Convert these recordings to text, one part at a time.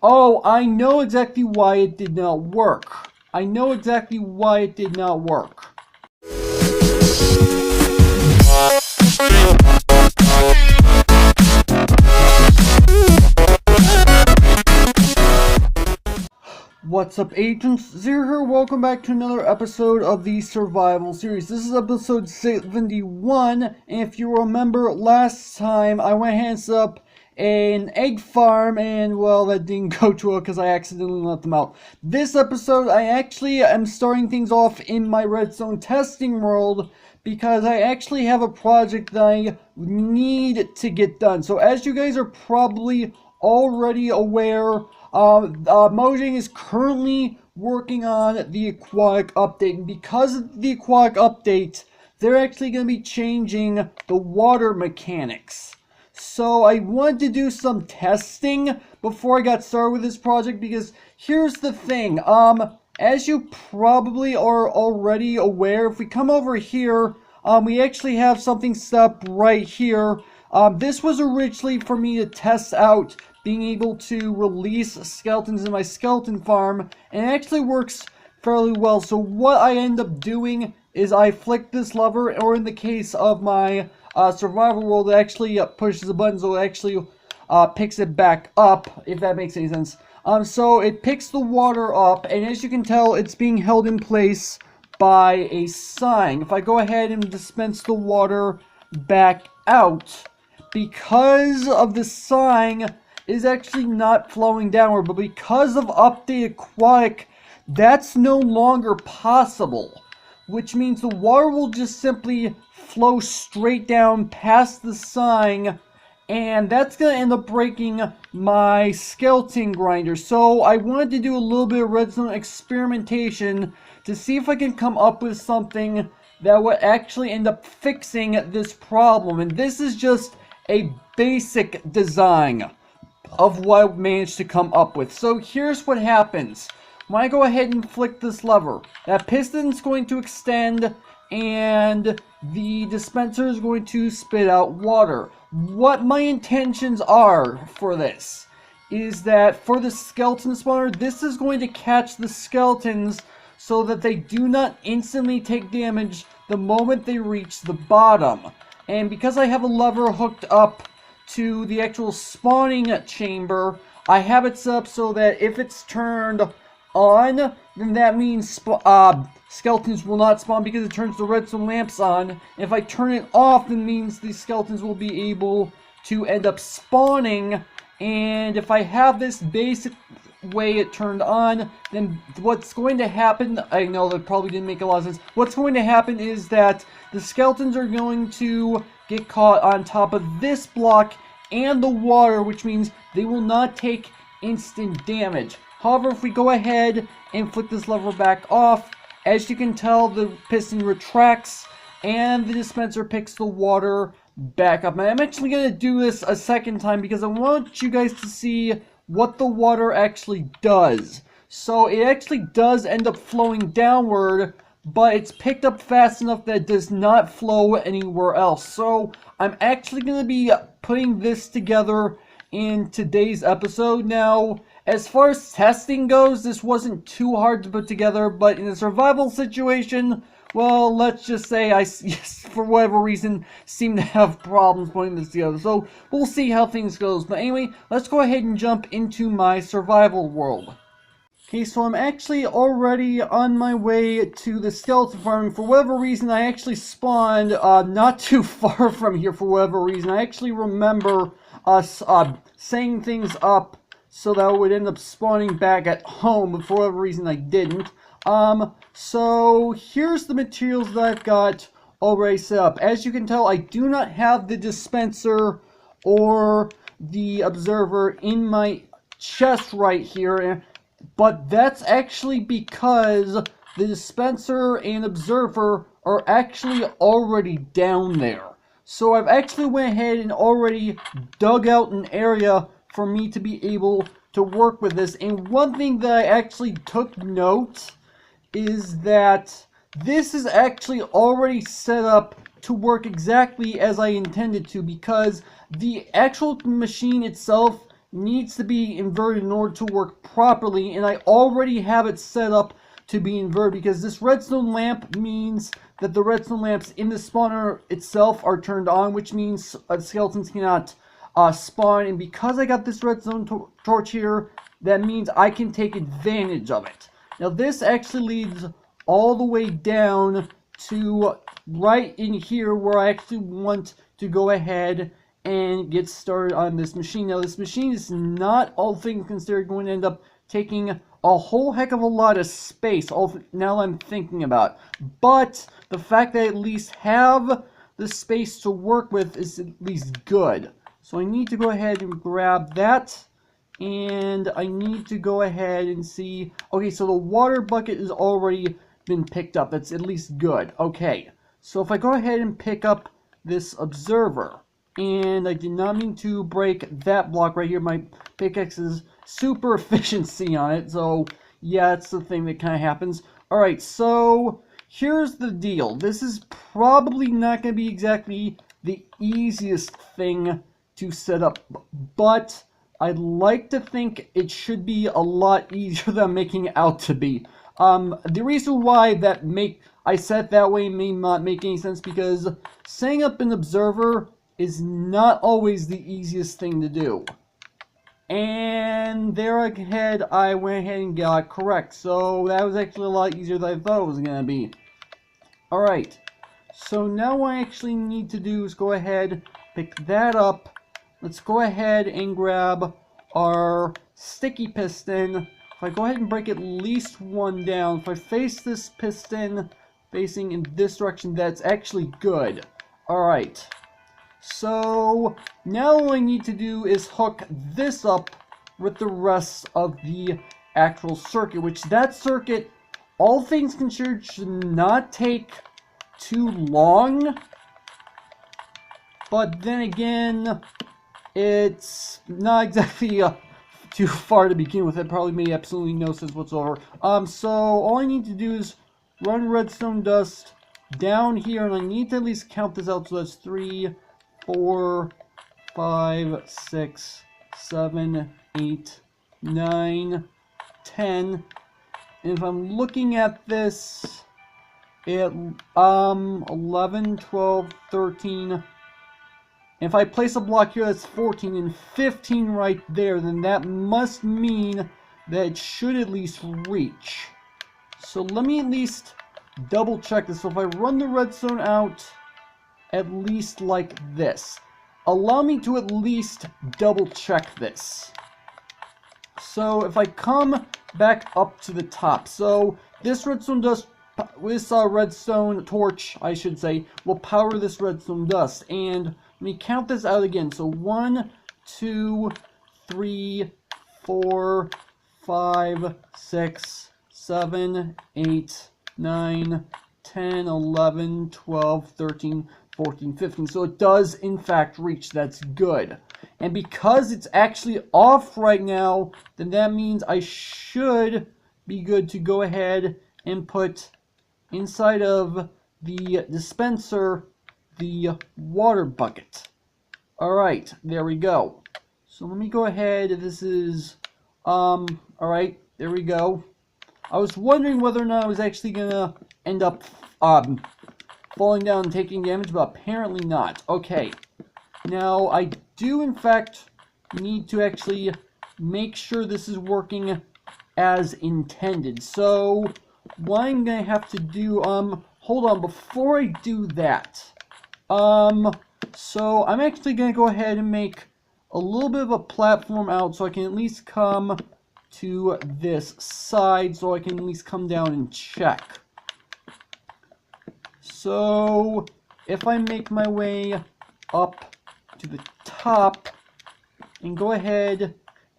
Oh, I know exactly why it did not work. I know exactly why it did not work. What's up, agents? Zer here. Welcome back to another episode of the survival series. This is episode 71, and if you remember last time, I went ahead and set up an egg farm, and well, that didn't go too well because I accidentally let them out. This episode, I actually am starting things off in my redstone testing world because I actually have a project that I need to get done. So as you guys are probably already aware, Mojang is currently working on the Aquatic update, and because of the Aquatic update, they're actually going to be changing the water mechanics. So I wanted to do some testing before I got started with this project, because here's the thing, as you probably are already aware, if we come over here, we actually have something set up right here. This was originally for me to test out being able to release skeletons in my skeleton farm, and it actually works fairly well. So what I end up doing is I flick this lever, or in the case of my survival world, it actually pushes a button so it actually picks it back up, if that makes any sense. So it picks the water up, and as you can tell, it's being held in place by a sign. If I go ahead and dispense the water back out, because of the sign, is actually not flowing downward, but because of Update Aquatic, that's no longer possible, which means the water will just simply flow straight down past the sign, and that's going to end up breaking my skeleton grinder. So I wanted to do a little bit of redstone experimentation to see if I can come up with something that would actually end up fixing this problem, and this is just a basic design of what I managed to come up with. So here's what happens. When I go ahead and flick this lever, that piston is going to extend and the dispenser is going to spit out water. What my intentions are for this is that for the skeleton spawner, this is going to catch the skeletons so that they do not instantly take damage the moment they reach the bottom. And because I have a lever hooked up to the actual spawning chamber, I have it set up so that if it's turned on, then that means skeletons will not spawn because it turns the redstone lamps on. If I turn it off, then means the skeletons will be able to end up spawning. And if I have this basic way it turned on, then what's going to happen, I know that probably didn't make a lot of sense, what's going to happen is that the skeletons are going to get caught on top of this block and the water, which means they will not take instant damage. However, if we go ahead and flick this lever back off, as you can tell, the piston retracts and the dispenser picks the water back up. And I'm actually going to do this a second time because I want you guys to see what the water actually does. So it actually does end up flowing downward, but it's picked up fast enough that it does not flow anywhere else. So I'm actually going to be putting this together in today's episode. Now, as far as testing goes, this wasn't too hard to put together, but in a survival situation, well, let's just say I, for whatever reason, seem to have problems putting this together. So we'll see how things goes. But anyway, let's go ahead and jump into my survival world. Okay, so I'm actually already on my way to the skeleton farm. For whatever reason, I actually spawned not too far from here for whatever reason. I actually remember us setting things up so that I would end up spawning back at home, but for whatever reason I didn't. So here's the materials that I've got already set up. As you can tell, I do not have the dispenser or the observer in my chest right here, but that's actually because the dispenser and observer are actually already down there. So I've actually went ahead and already dug out an area for me to be able to work with this. And one thing that I actually took note is that this is actually already set up to work exactly as I intended to, because the actual machine itself needs to be inverted in order to work properly, and I already have it set up to be inverted because this redstone lamp means that the redstone lamps in the spawner itself are turned on, which means skeletons cannot spawn. And because I got this redstone torch here, that means I can take advantage of it. Now this actually leads all the way down to right in here where I actually want to go ahead and get started on this machine. Now this machine is not, all things considered, going to end up taking a whole heck of a lot of space, now I'm thinking about. But the fact that I at least have the space to work with is at least good. So I need to go ahead and grab that. And I need to go ahead and see. Okay, so the water bucket has already been picked up. That's at least good. Okay, so if I go ahead and pick up this observer, and I did not mean to break that block right here. My pickaxe's super efficiency on it, so yeah, it's the thing that kind of happens. Alright, so here's the deal. This is probably not going to be exactly the easiest thing to set up, but I'd like to think it should be a lot easier than I'm making it out to be. The reason why I set it that way may not make any sense because setting up an observer is not always the easiest thing to do. And there I went ahead and got correct. So that was actually a lot easier than I thought it was going to be. Alright, so now what I actually need to do is go ahead, pick that up. Let's go ahead and grab our sticky piston. If I go ahead and break at least one down, if I face this piston facing in this direction, that's actually good. Alright. So now all I need to do is hook this up with the rest of the actual circuit, which that circuit, all things considered, should not take too long. But then again, it's not exactly too far to begin with. It probably made absolutely no sense whatsoever. So all I need to do is run redstone dust down here, and I need to at least count this out. So that's 3, 4, 5, 6, 7, 8, 9, 10. And if I'm looking at this, it 11, 12, 13. If I place a block here, that's 14 and 15 right there. Then that must mean that it should at least reach. So let me at least double check this. So if I run the redstone out at least like this, allow me to at least double check this. So if I come back up to the top, so this redstone dust, this redstone torch, I should say, will power this redstone dust. And let me count this out again. So 1, 2, 3, 4, 5, 6, 7, 8, 9, 10, 11, 12, 13, 14, 15. So it does in fact reach. That's good. And because it's actually off right now, then that means I should be good to go ahead and put inside of the dispenser the water bucket. Alright, there we go. So let me go ahead. This is alright, there we go. I was wondering whether or not I was actually gonna end up falling down and taking damage, but apparently not. Okay. Now I do in fact need to actually make sure this is working as intended. So what I'm gonna have to do, hold on, before I do that, so I'm actually gonna go ahead and make a little bit of a platform out so I can at least come to this side, so I can at least come down and check. So if I make my way up to the top and go ahead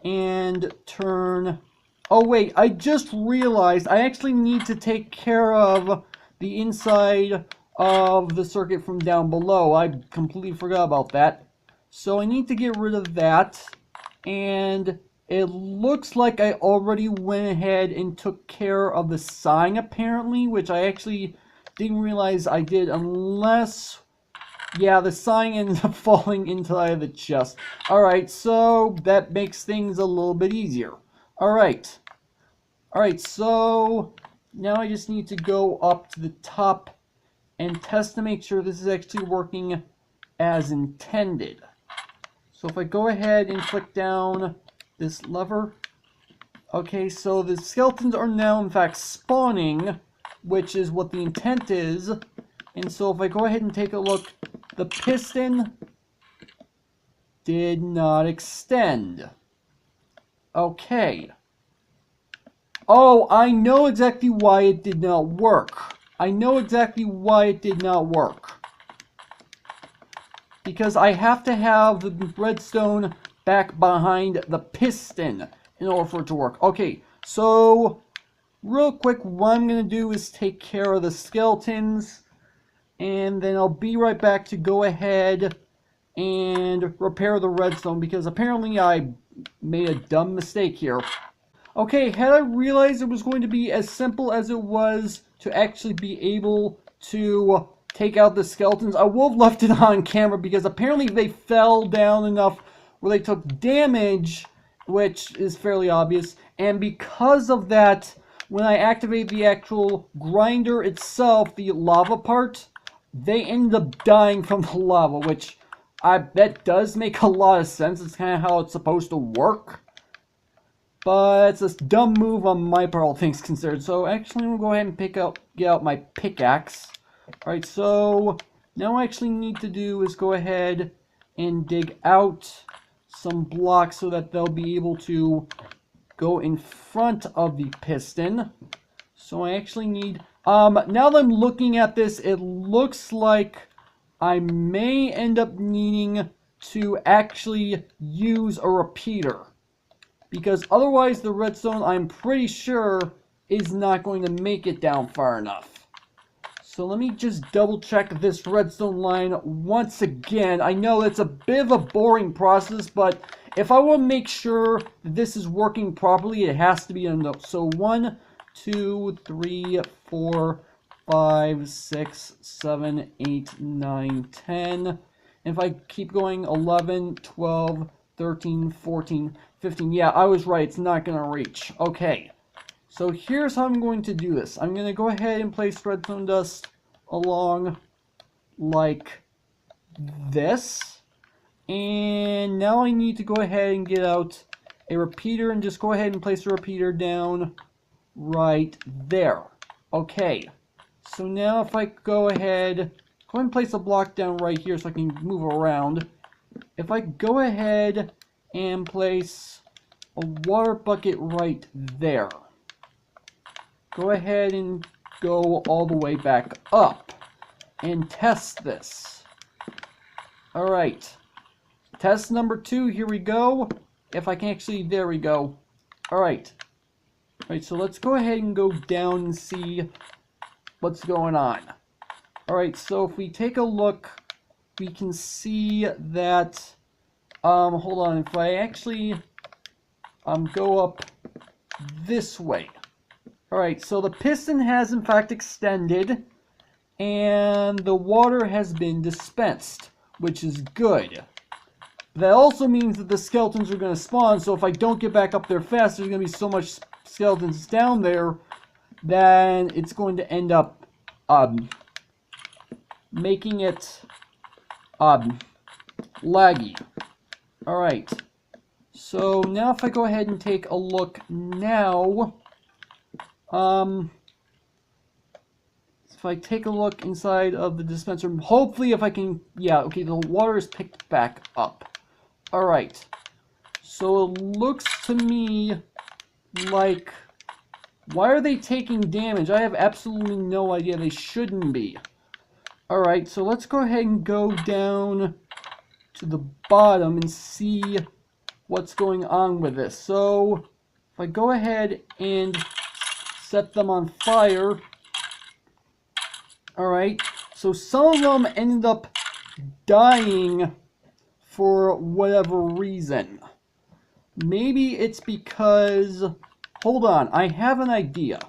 and turn, oh wait, I just realized I actually need to take care of the inside of the circuit from down below. I completely forgot about that. So I need to get rid of that, and it looks like I already went ahead and took care of the sign apparently, which I actually didn't realize I did, unless Yeah, the sign ended up falling inside the chest. Alright, so that makes things a little bit easier. Alright. Alright, so now I just need to go up to the top and test to make sure this is actually working as intended. So if I go ahead and click down this lever, okay, so the skeletons are now in fact spawning, which is what the intent is. And so if I go ahead and take a look, the piston did not extend. Okay. Oh, I know exactly why it did not work. I know exactly why it did not work. Because I have to have the redstone back behind the piston in order for it to work. Okay, so real quick, what I'm going to do is take care of the skeletons. And then I'll be right back to go ahead and repair the redstone, because apparently I made a dumb mistake here. Okay, had I realized it was going to be as simple as it was to actually be able to take out the skeletons, I would have left it on camera, because apparently they fell down enough where they took damage, which is fairly obvious. And because of that, when I activate the actual grinder itself, the lava part, they end up dying from the lava, which that does make a lot of sense. It's kind of how it's supposed to work. But it's a dumb move on my part, all things considered. So actually, I'm going to go ahead and get out my pickaxe. Alright, so now what I actually need to do is go ahead and dig out some blocks so that they'll be able to go in front of the piston. So I actually need... now that I'm looking at this, it looks like I may end up needing to actually use a repeater. Because otherwise the redstone, I'm pretty sure, is not going to make it down far enough. So let me just double check this redstone line once again. I know it's a bit of a boring process, but if I want to make sure this is working properly, it has to be enough. So 1, 2, 3, 4, 5, 6, 7, 8, 9, 10. And if I keep going, 11, 12, 13, 14, 15. Yeah, I was right. It's not going to reach. Okay. So here's how I'm going to do this. I'm going to go ahead and place redstone dust along like this. And now I need to go ahead and get out a repeater and just go ahead and place a repeater down right there. Okay. So now if I go ahead and place a block down right here so I can move around. If I go ahead and place a water bucket right there. Go ahead and go all the way back up and test this. Alright. Test number 2, here we go. If I can actually, there we go. Alright. Alright, so let's go ahead and go down and see what's going on. Alright, so if we take a look, we can see that, hold on, if I actually go up this way. Alright, so the piston has in fact extended, and the water has been dispensed, which is good. That also means that the skeletons are going to spawn, so if I don't get back up there fast, there's going to be so much skeletons down there, that it's going to end up making it laggy. Alright, so now if I go ahead and take a look now, if I take a look inside of the dispenser, hopefully if I can, yeah, okay, the water is picked back up. Alright, so it looks to me like, why are they taking damage? I have absolutely no idea. They shouldn't be. Alright, so let's go ahead and go down to the bottom and see what's going on with this. So, if I go ahead and set them on fire. Alright, so some of them ended up dying for whatever reason. Maybe it's because... Hold on, I have an idea.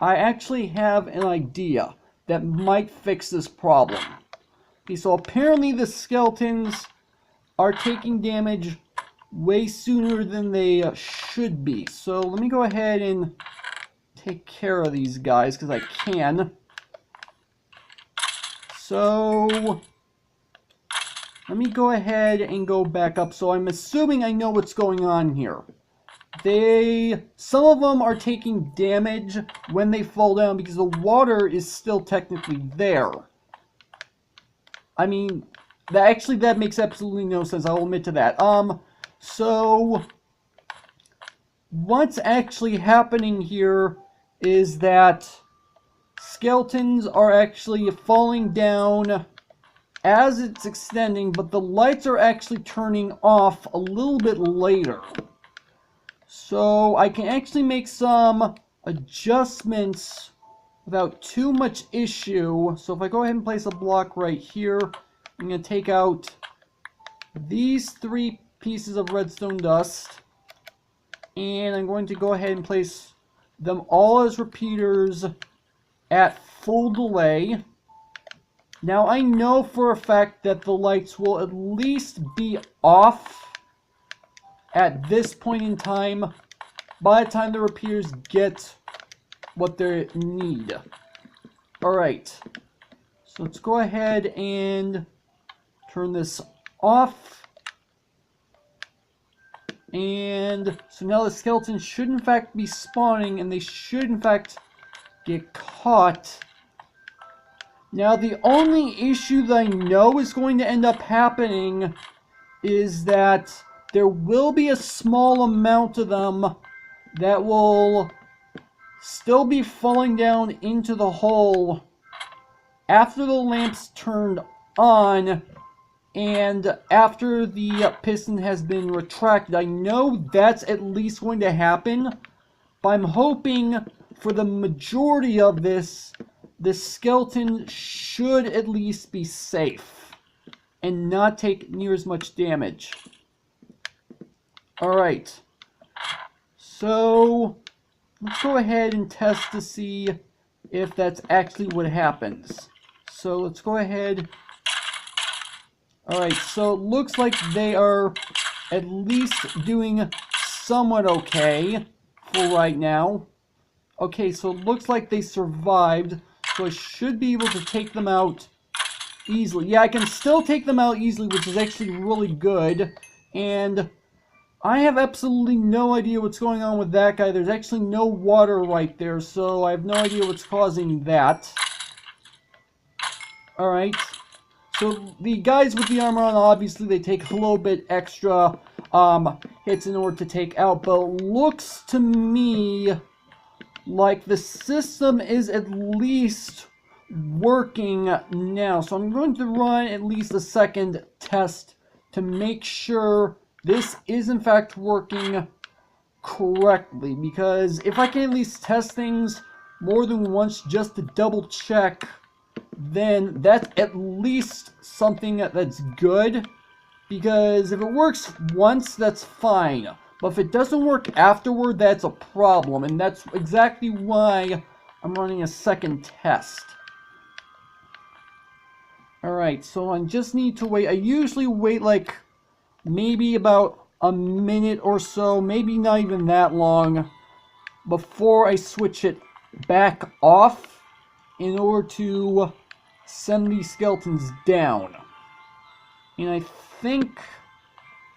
I actually have an idea that might fix this problem. Okay, so apparently the skeletons are taking damage way sooner than they should be. So let me go ahead and take care of these guys because I can. So let me go ahead and go back up. So I'm assuming I know what's going on here. Some of them are taking damage when they fall down because the water is still technically there. I mean, that makes absolutely no sense. I'll admit to that. So what's actually happening here is that skeletons are actually falling down as it's extending, but the lights are actually turning off a little bit later. So I can actually make some adjustments without too much issue. So if I go ahead and place a block right here, I'm going to take out these 3 pieces of redstone dust. And I'm going to go ahead and place them all as repeaters at full delay. Now I know for a fact that the lights will at least be off at this point in time by the time the repeaters get what they need. Alright, so let's go ahead and turn this off. And so now the skeletons should in fact be spawning, and they should in fact get caught. Now the only issue that I know is going to end up happening is that there will be a small amount of them that will still be falling down into the hole after the lamp's turned on and after the piston has been retracted. I know that's at least going to happen, but I'm hoping for the majority of this, the skeleton should at least be safe and not take near as much damage. Alright, so let's go ahead and test to see if that's actually what happens. So let's go ahead. Alright, so it looks like they are at least doing somewhat okay for right now. Okay, so it looks like they survived, so I should be able to take them out easily. Yeah, I can still take them out easily, which is actually really good. And I have absolutely no idea what's going on with that guy. There's actually no water right there, so I have no idea what's causing that. Alright. So the guys with the armor on, obviously they take a little bit extra hits in order to take out, but it looks to me like the system is at least working now. So I'm going to run at least a second test to make sure this is in fact working correctly, because if I can at least test things more than once just to double check, then that's at least something that's good. Because if it works once, that's fine, but if it doesn't work afterward, that's a problem, and that's exactly why I'm running a second test. Alright, so I just need to wait. I usually wait like maybe about a minute or so, maybe not even that long, before I switch it back off in order to send these skeletons down. And I think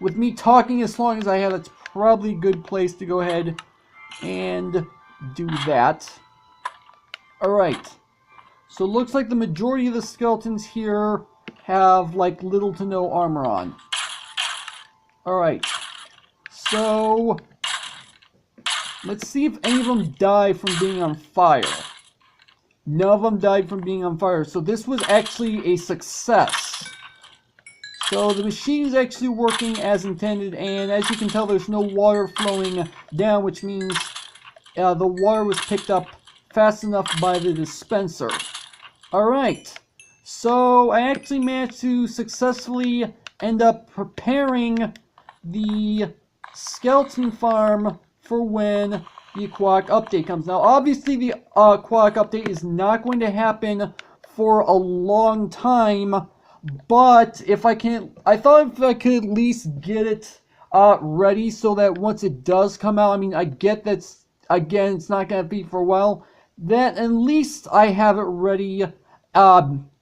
with me talking as long as I have, that's probably a good place to go ahead and do that. Alright, so it looks like the majority of the skeletons here have like little to no armor on. Alright, so let's see if any of them die from being on fire. None of them died from being on fire, so this was actually a success. So the machine is actually working as intended, and as you can tell, there's no water flowing down, which means the water was picked up fast enough by the dispenser. Alright, so I actually managed to successfully end up preparing the skeleton farm for when the Aquatic update comes. Now, obviously, the Aquatic update is not going to happen for a long time, But if I can't, I thought if I could at least get it ready so that once it does come out, I mean, I get that's, again, it's not going to be for a while, then at least I have it ready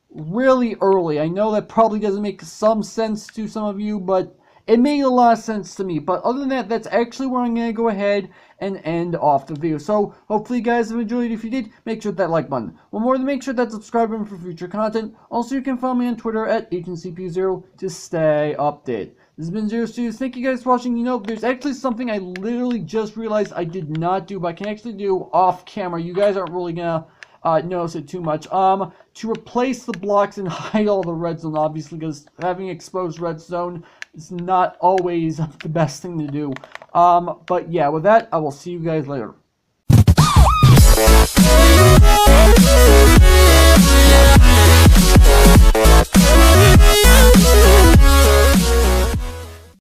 really early. I know that probably doesn't make some sense to some of you, but it made a lot of sense to me. But other than that, that's actually where I'm going to go ahead and end off the video. So hopefully you guys have enjoyed. If you did, make sure that like button. One more, to make sure that subscribe button for future content. Also, you can follow me on Twitter at AgentCP0 to stay updated. This has been Zer0 Studios. Thank you guys for watching. You know, there's actually something I literally just realized I did not do, but I can actually do off camera. You guys aren't really gonna notice it too much. To replace the blocks and hide all the redstone, obviously, because having exposed redstone is not always the best thing to do. But yeah, with that, I will see you guys later.